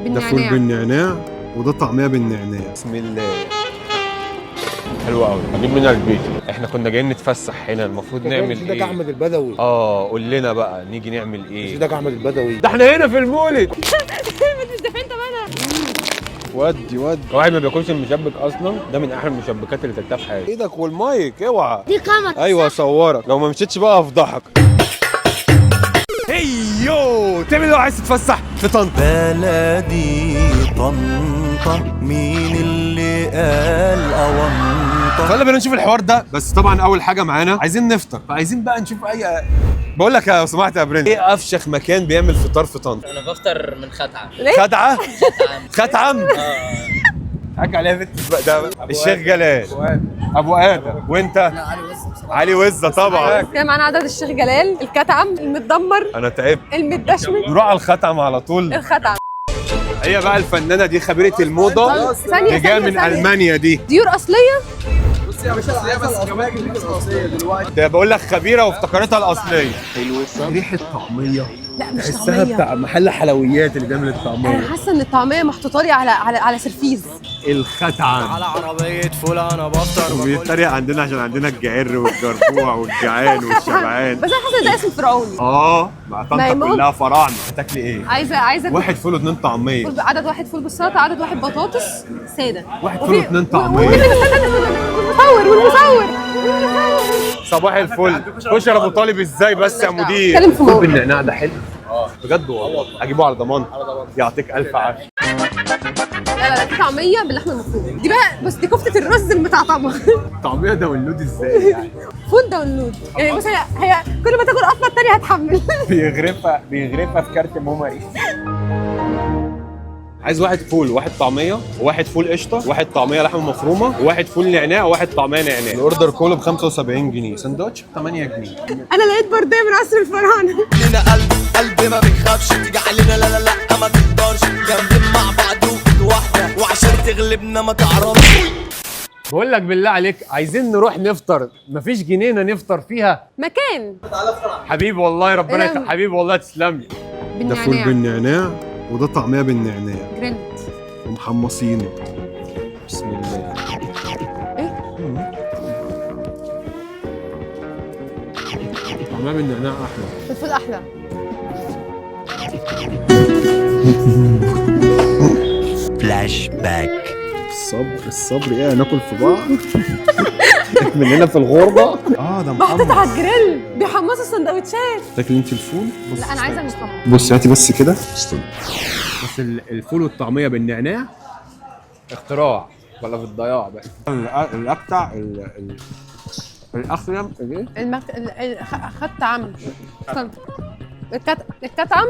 ده فول بالنعناع وده طعميه بالنعناع. بسم الله. حلو قوي، هجيب منها البيت. احنا كنا جايين نتفسح هنا، المفروض نعمل ايه؟ ده احمد البدوي. قول لنا بقى نيجي نعمل ايه؟ ده احمد البدوي. ده احنا هنا في المولد. مش ده انت بقى. ودي واحد ما بياكلش المشبك اصلا، ده من احلى المشبكات اللي كلتها في حياتي. ايدك والمايك اوعى. دي كاميرا. ايوه صورك، لو ما مشيتش بقى افضحك. هيو تعمل ايه لو عايز تتفسح في طنطا؟ بلدي طنطا، مين اللي قال أونطا؟ فيلا بينا نشوف الحوار ده. بس طبعا اول حاجه معانا عايزين نفطر، فعايزين بقى نشوف بقول لك لو سمحت يا برنس، ايه افشخ مكان بيعمل فطار في طنطا؟ انا بفطر من ختعه. خدعه؟ ختعم؟ حكى عليها بنت ده الشيخ جلال ابو ادم. وانت؟ علي وزه طبعا. كده معانا عدد الشيخ جلال، الكتعم، المتدمر، انا تعبت. المتدشمل، نروح على الختعم على طول. الختعم. هي بقى الفنانه دي خبيره الموضه، ثانية جايه من ثانية. المانيا دي. ديور اصليه. بصي يا باشا، بس كمان الاصليه دلوقتي. ده بقول لك خبيره وافتكرتها الاصليه. ريحه طعميه. لا مش تحسها طعميه. بتاع محل حلويات اللي بيعمل الطعميه. انا حاسه ان الطعميه محطوطه لي على سرفيز. الختعم. على عربية فول أنا بفطر وبيتريق عندنا عشان عندنا الجعر والجربوع والجعان والشبعان. بس انا حاسه ان ده اسم فرعوني. مع طنطا ميمون. كلها فراعنه. هتاكلي ايه؟ عايزه واحد فول واتنين طعميه. عدد واحد فول بالسلطه، عدد واحد بطاطس ساده. واحد فول واتنين طعميه. والمصور صباح الفل. كشري ابو طالب ازاي بس يا مدير؟ اتكلم في موضوع. بالنعناع ده حلو. بجد والله اجيبه على ضمانتي. يعطيك الف عافيه. لا دي طعميه باللحمه المفرومه. دي بقى بس دي كفته الرز المتعطمه. طعميه داونلود ازاي يعني؟ فول داونلود. يعني بص هي كل ما تاكل قطمه الثانيه هتحمل. بيغرفها في كارت ميموري. عايز واحد فول وواحد طعميه وواحد فول قشطه وواحد طعميه لحمه مفرومه وواحد فول نعناع وواحد طعميه نعناع. الاوردر كله ب 75 جنيه، سندوتش ب 8 جنيه. انا لقيت برديه من عصر الفراعنه. لنا قلب ما بيخافش، تيجي علينا لا لا لا ما تقدرش، جنبين مع بعض وكل واحدة، وعشان تغلبنا ما تعرفش. بقول لك بالله عليك عايزين نروح نفطر، مفيش جنينه نفطر فيها مكان حبيبي والله ربنا إيه؟ حبيبي والله تسلم لي. ده فول بالنعناع وده طعميه بالنعناع جريلد ومحمصينه. بسم الله. طعميه بالنعناع احلى. الفول احلى. فلاش باك. الصبر ايه، هناكل في بعض مننا في الغربه. ده محطوط على الجريل بيحمصوا السندوتشات. تاكلي انت الفول؟ لا انا عايزه المحمص. بصي هاتي بس كده. بس الفول والطعميه بالنعناع اختراع ولا في الضياع بقى؟ الاقطع الاخيم خدت عم. الكتعم.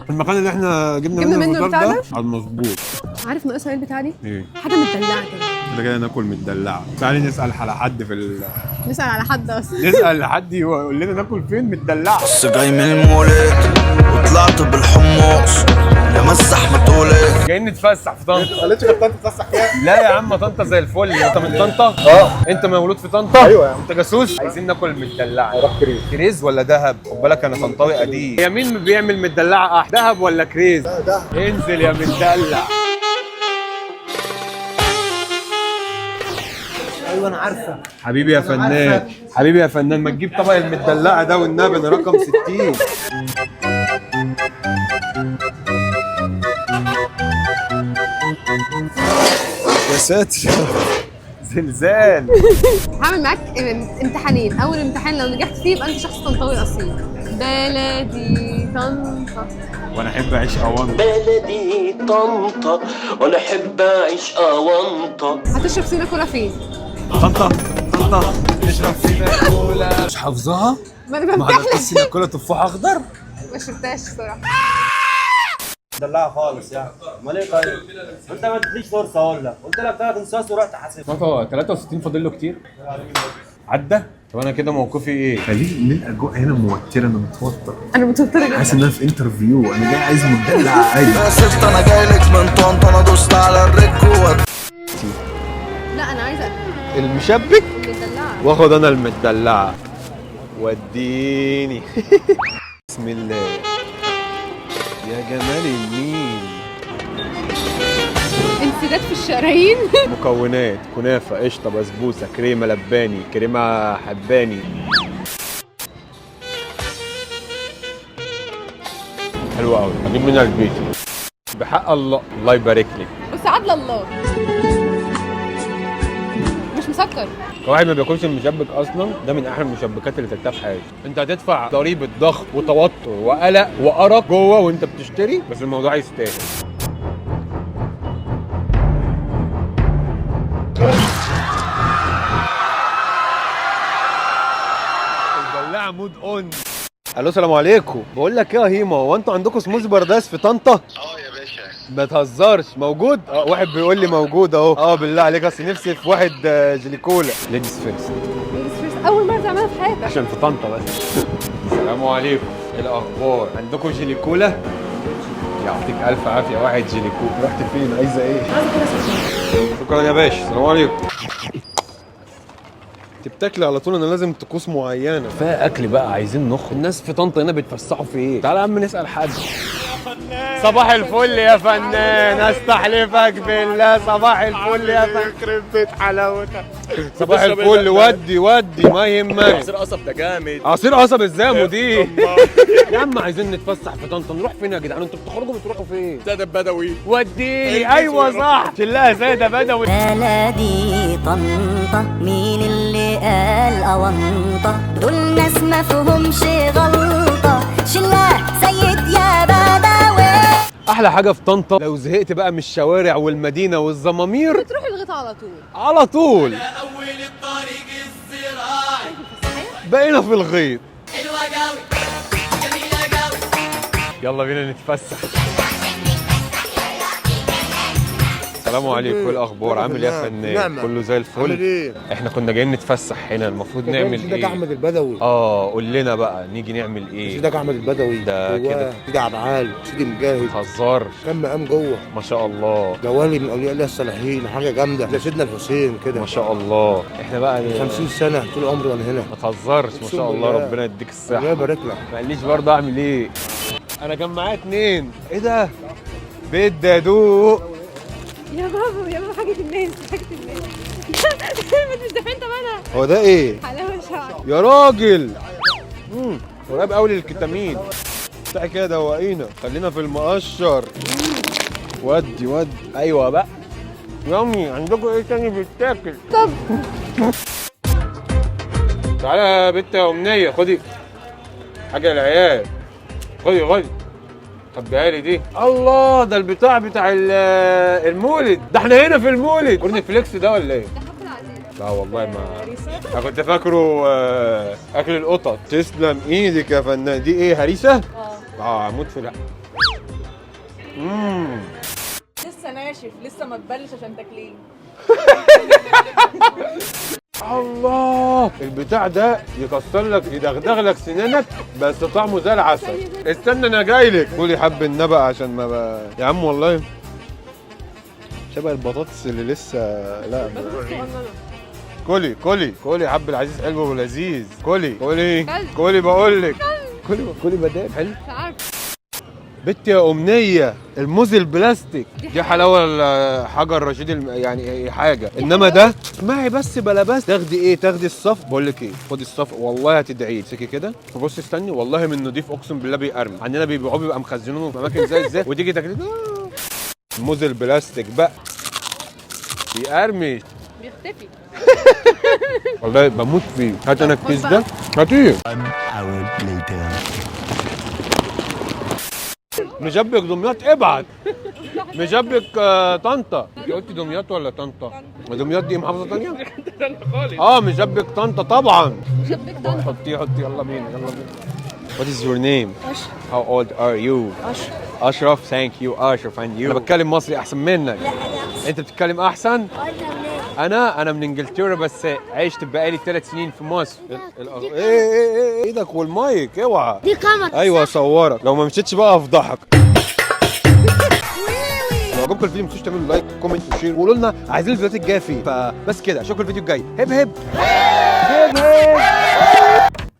المكان اللي احنا جبنا منه منه البتاع ده ده؟ على المظبوط. عارف ناقصها ايه البتاع دي؟ ايه؟ حاجه مدلعه كده. احنا كده ناكل متدلعه. تعالي نسال على حد في نسال على حد اصلا. نسال لحد يقول لنا ناكل فين متدلعه. بس جاي من المولد وطلعت بالحمص، يا مسح ما تقولي. جايين نتفسح في طنطا. قالتش كنت انت تتفسح فيها؟ لا يا عم طنطا زي الفل. انت من طنطا؟ انت مولود في طنطا؟ ايوه يا عم. انت جاسوس؟ عايزين ناكل متدلعه. نروح كريز ولا دهب؟ خد بالك انا طنطاوي قديم. هي مين بيعمل متدلعه احسن؟ دهب ولا كريز؟ دهب. انزل يا متدلع. ايوه انا عارفه. حبيبي يا فنان، حبيبي يا فنان، ما تجيب طبق المدلعه ده والنبي انا رقم 60. يا ساتر. زلزال. هعمل معاك امتحانين. اول امتحان لو نجحت فيه يبقى انت شخص طنطاوي اصيل. بلدي طنطا وانا احب اعيش اوانطه. بلدي طنطا وانا احب اعيش اونطه. هتشرب سينا كولا فين؟ طنطا نشرب سينا كولا. مش حافظاها؟ ما انا ما بمتحن. حضرتش سينا كولا تفاح اخضر؟ ما شربتهاش الصراحه. دلعها خالص يعني. امال ايه طيب؟ انت ما اديتليش فرصه اقول لك، قلت لك 3 انصاص ورحت حاسب. 63 فاضل له كتير؟ عدى؟ طب انا كده موقفي ايه؟ ليه الاجواء هنا موتره؟ انا متوتر، انا متوتره جدا. حاسس ان انا في انترفيو. انا جاي عايز مدلع عادي. يا ست انا جايلك من طنطا، انا دوست على الريكو. لا انا عايزه المشبك مدلعه. واخد انا المدلعه. وديني. بسم الله. يا جمال النيل. حاجات في الشرايين. مكونات: كنافه، قشطه، بسبوسه، كريمه لباني، كريمه حباني. حلوه قوي، هجيب منها البيت بحق الله. الله يبارك لك. بس عدل الله مش مسكر. واحد ما بياكلش المشبك اصلا، ده من احلى المشبكات اللي كلتها في حياتي. انت هتدفع ضريبه ضغط وتوتر وقلق وارق جوه وانت بتشتري، بس الموضوع يستاهل. البلاعه مود اون. الو، السلام عليكم. بقول لك ايه يا هيما، هو انتوا عندكم سموزي برداس في طنطا؟ يا باشا. ما تهزرش. موجود؟ واحد بيقول لي موجود اهو. بالله عليك، اصل نفسي في واحد جليكولا. ليديز فيرست. اول مره تعملها في حياتك عشان في طنطا بس. السلام عليكم، ايه الاخبار؟ عندكم جليكولا؟ يعطيك الف عافيه. واحد جليكولا. رحت فين؟ عايزه ايه؟ شكرا يا باشا. السلام عليكم. انت بتاكلي على طول، انا لازم طقوس معينه. كفايه اكل بقى، عايزين نخرج. الناس في طنطا هنا بيتفسحوا في ايه؟ تعالى يا عم نسال حد. صباح الفل يا فنان، استحلفك بالله. صباح الفل يا فنان، يخرب بيت حلاوتك. صباح الفل. ودي ما يهمك. عصير قصب ده جامد. عصير قصب ازاي يا مدير؟ يا عم عايزين نتفسح في طنطا، نروح فين يا جدعان؟ انتوا بتخرجوا بتروحوا فين؟ سادة بدوي. وديني. ايوه صح، شلها ساده بدوي. بلدي طنطا، مين اللي قال أونطة؟ دول ناس ما فيهمش غلطة، شلاه سيد يا بدوي. احلى حاجه في طنطا، لو زهقت بقى من الشوارع والمدينه والزمامير، بتروح الغيط على طول. على طول اول الطريق الزراعي بقينا في الغيط. حلوه قوي جميله قوي. يلا بينا نتفسح. السلام عليكم، ايه الاخبار؟ عامل ايه يا فنان؟ كله زي الفل. عامل ايه؟ احنا كنا جايين نتفسح هنا، المفروض نعمل سيدك ايه؟ احمد البدوي. قول لنا بقى نيجي نعمل ايه؟ سيدك احمد البدوي ده كده. سيدي عبعال، سيدي مجاهد، متهزرش. كان مقام جوه. ما شاء الله. جوالي من اولياء الله الصالحين، حاجه جامده زي سيدنا الحسين كده. ما شاء الله. احنا بقى 50 سنه طول عمري وانا هنا. ما تهزرش. ما شاء الله، بالله. ربنا يديك الله الصحه. يبارك لك. ما قاليش برضه اعمل ايه. انا كان معايا 2. ايه ده؟ بيت دادو. يا بابا حاجه الناس ما تزدفين انت مالها. هو ده ايه؟ حلاوه شعر يا راجل. قريب قوي للكتامين. بتاعي كده دوقينا، خلينا في المقشر. ودي ايوه بقى. يامي، عندكم ايه تاني بيتاكل؟ طب تعالى يا بنت يا امنيه، خدي حاجه للعيال. خدي خبيها لي دي. الله، ده البتاع بتاع المولد. ده احنا هنا في المولد. كورن فليكس ده ولا ايه؟ لا والله ما انا كنت فاكره اكل القطط. تسلم ايدك يا فنان. دي ايه، هريسه؟ اموت في لسه ناشف، لسه ما تبلش عشان تاكليه. الله، البتاع ده يكسر لك يدغدغ لك سنانك، بس طعمه زي العسل. استنى انا جاي لك. كلي حب النبق عشان ما يا عم والله شبه البطاطس اللي لسه. لا كلي حب العزيز حلو ولذيذ. كلي بقول لك. كلي بدال حلو. مش عارف. بنت يا امنيه، الموز البلاستيك دي حلاوه. حجر رشيد يعني حاجه، انما ده اسمعي بس بلا بس. تاخدي ايه؟ تاخدي الصف. بقول لك ايه، خدي الصف والله هتدعي. امسكي كده، بصي استني، والله من نضيف اقسم بالله. بيقرمي عندنا، بيبيعوه بيبقى مخزنينه في اماكن زي ازاي، وتيجي تاكلي. الموز البلاستيك بقى بيقرمش، بيختفي. والله بموت فيه. هات انا الكيس ده، هاتيه. مشبك دمياط، ابعت. مشبك طنطا. انت قلتي دمياط ولا طنطا؟ دمياط دي محافظه ثانيه؟ مشبك طنطا طبعا. مشبك طنطا. حطيه يلا بينا. What is your name? How old are you? أشرف. Thank you أشرف. and you. أنا بتكلم مصري أحسن منك. أنت بتتكلم أحسن؟ أنا من إنجلترا، بس عشت بقالي 3 سنين في مصر. إيه إيدك والمايك، اوعى. دي قامت. أيوه صورك، لو ما مشيتش بقى أفضحك. لو عجبكم الفيديو ما تنسوش تعملوا لايك كومنت وشير، وقولوا لنا عايزين الفيديوهات الجايه فين. فبس كده، اشوفكم الفيديو الجاي. هب